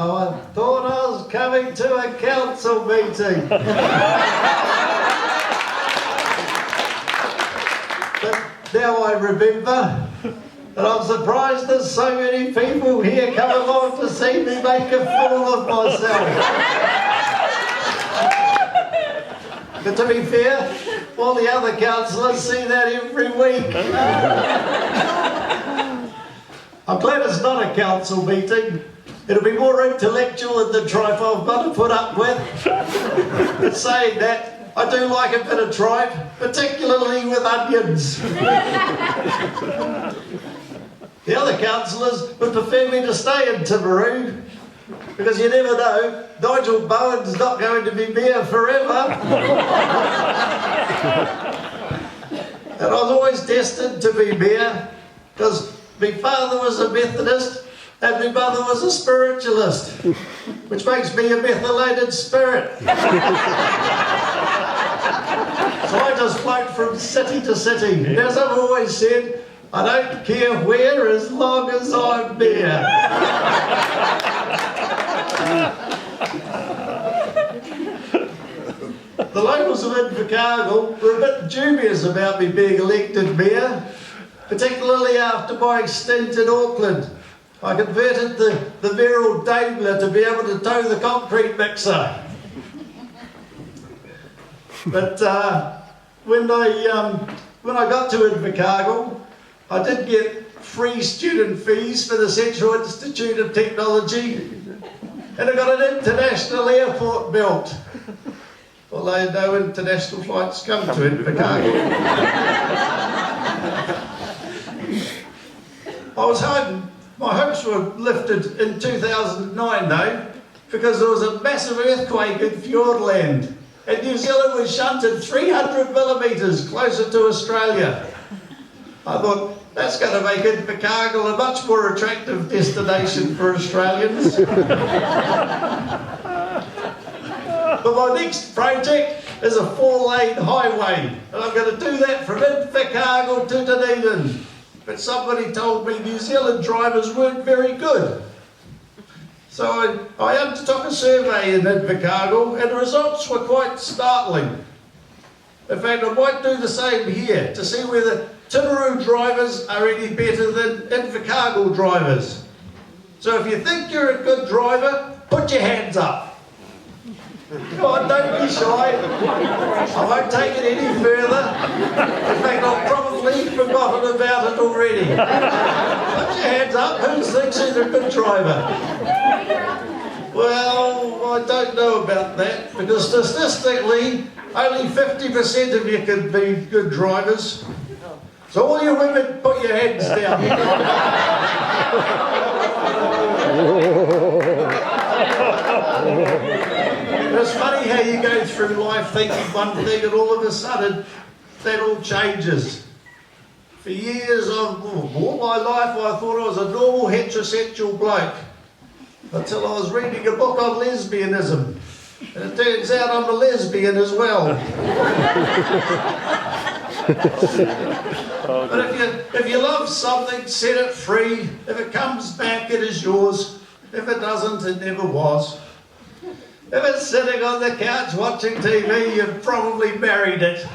Oh, I thought I was coming to a council meeting. But now I remember, and I'm surprised there's so many people here come along to see me make a fool of myself. But to be fair, all the other councillors see that every week. I'm glad it's not a council meeting. It'll be more intellectual than the tripe I've got to put up with. But saying that, I do like a bit of tripe, particularly with onions. The other councillors would prefer me to stay in Timaru, because you never know, Nigel Bowen's not going to be mayor forever. And I was always destined to be mayor, because my father was a Methodist and my mother was a spiritualist, which makes me a methylated spirit. So I just float from city to city. And as I've always said, I don't care where as long as I'm mayor. The locals of Invercargill were a bit dubious about me being elected mayor, particularly after my stint in Auckland. I converted the Merrill Daimler to be able to tow the concrete mixer. But when I got to Invercargill, I did get free student fees for the Central Institute of Technology, and I got an international airport built. Although no international flights come to Invercargill. I was hoping, my hopes were lifted in 2009 though, because there was a massive earthquake in Fiordland, and New Zealand was shunted 300 millimetres closer to Australia. I thought, that's going to make Invercargill a much more attractive destination for Australians. But my next project is a 4-lane highway, and I'm going to do that from Invercargill to Dunedin. But somebody told me New Zealand drivers weren't very good. So I undertook a survey in Invercargill, and the results were quite startling. In fact, I might do the same here to see whether Timaru drivers are any better than Invercargill drivers. So if you think you're a good driver, put your hands up. Come on, don't be shy. I won't take it any further. In fact, I've probably forgotten about it already. Put your hands up. Who thinks he's a good driver? Well, I don't know about that, because statistically, only 50% of you can be good drivers. So all you women, put your heads down. It's funny how you go through life thinking one thing and all of a sudden that all changes. For years, all my life, I thought I was a normal heterosexual bloke until I was reading a book on lesbianism. And it turns out I'm a lesbian as well. But if you love something, set it free. If it comes back, it is yours. If it doesn't, it never was. If it's sitting on the couch watching TV, you've probably married it.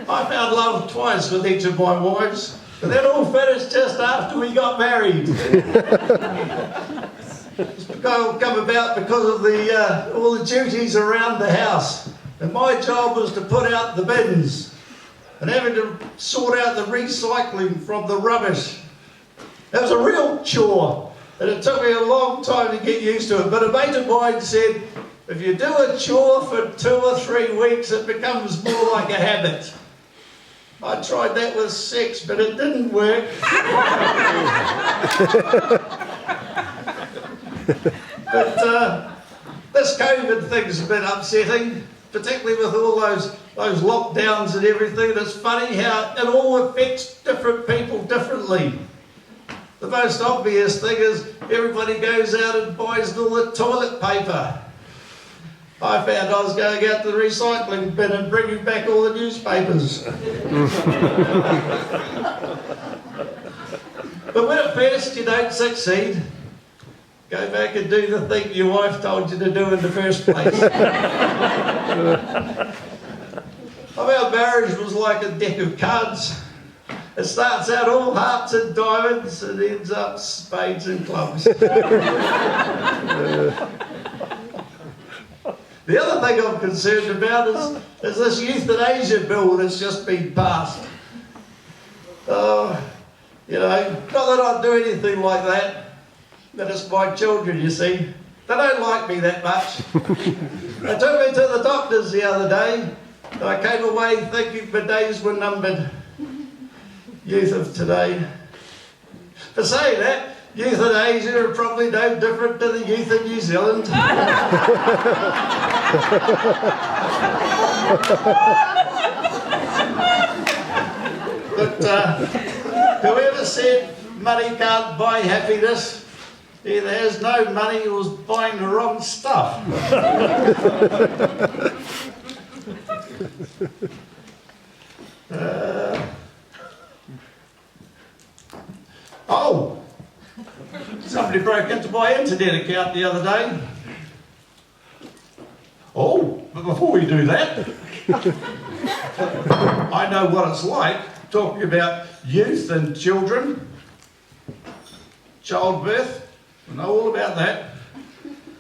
I found love twice with each of my wives, but that all finished just after we got married. It's come about because of all the duties around the house. And my job was to put out the bins and having to sort out the recycling from the rubbish. It was a real chore, and it took me a long time to get used to it. But a mate of mine said, if you do a chore for 2 or 3 weeks, it becomes more like a habit. I tried that with sex, but it didn't work. But this COVID thing's a bit upsetting, particularly with all those lockdowns and everything. And it's funny how it all affects different people differently. The most obvious thing is everybody goes out and buys all the toilet paper. I found I was going out to the recycling bin and bringing back all the newspapers. But when it best, you don't succeed. Go back and do the thing your wife told you to do in the first place. Our marriage was like a deck of cards. It starts out all hearts and diamonds and ends up spades and clubs. The other thing I'm concerned about is this euthanasia bill that's just been passed. You know, not that I'd do anything like that, but it's my children, you see. They don't like me that much. They took me to the doctors the other day, and I came away thinking my days were numbered. Youth of today. For saying that, euthanasia are probably no different to the youth in New Zealand. But whoever said money can't buy happiness either has no money or is buying the wrong stuff. Oh! Somebody broke into my internet account the other day. Oh, but before we do that, I know what it's like talking about youth and children, childbirth. I know all about that.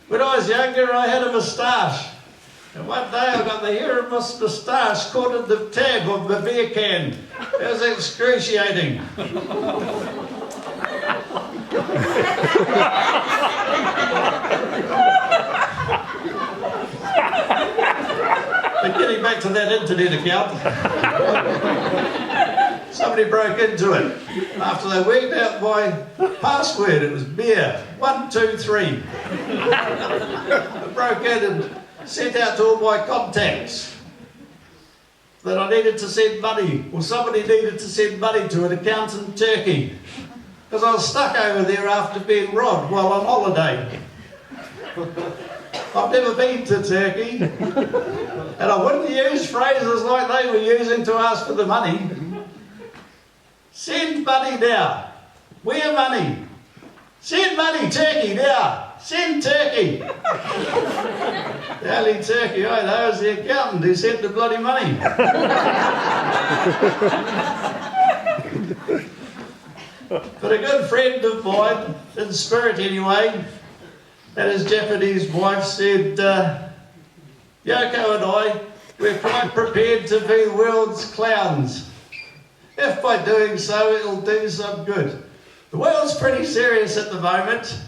When I was younger, I had a moustache. And one day I got the hair of my moustache caught in the tab of the beer can. It was excruciating. But getting back to that internet account, somebody broke into it. After they worked out my password, it was beer 123. I broke in and sent out to all my contacts that I needed to send money, or somebody needed to send money to an account in Turkey, because I was stuck over there after being robbed while on holiday. I've never been to Turkey, and I wouldn't use phrases like they were using to ask for the money. Send money now. Where money? Send money, Turkey now. Send Turkey. The only Turkey I know is the accountant who sent the bloody money. But a good friend of mine, in spirit anyway, and his Japanese wife said, Yoko and I, we're quite prepared to be the world's clowns. If by doing so it'll do some good. The world's pretty serious at the moment.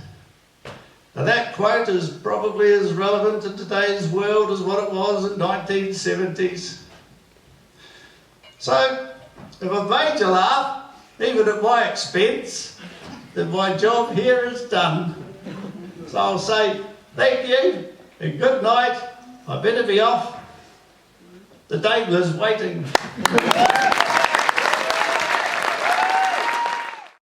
Now that quote is probably as relevant in today's world as what it was in 1970s. So, if I've made you laugh, even at my expense, then my job here is done. So I'll say thank you and good night. I better be off. The Daimler's waiting.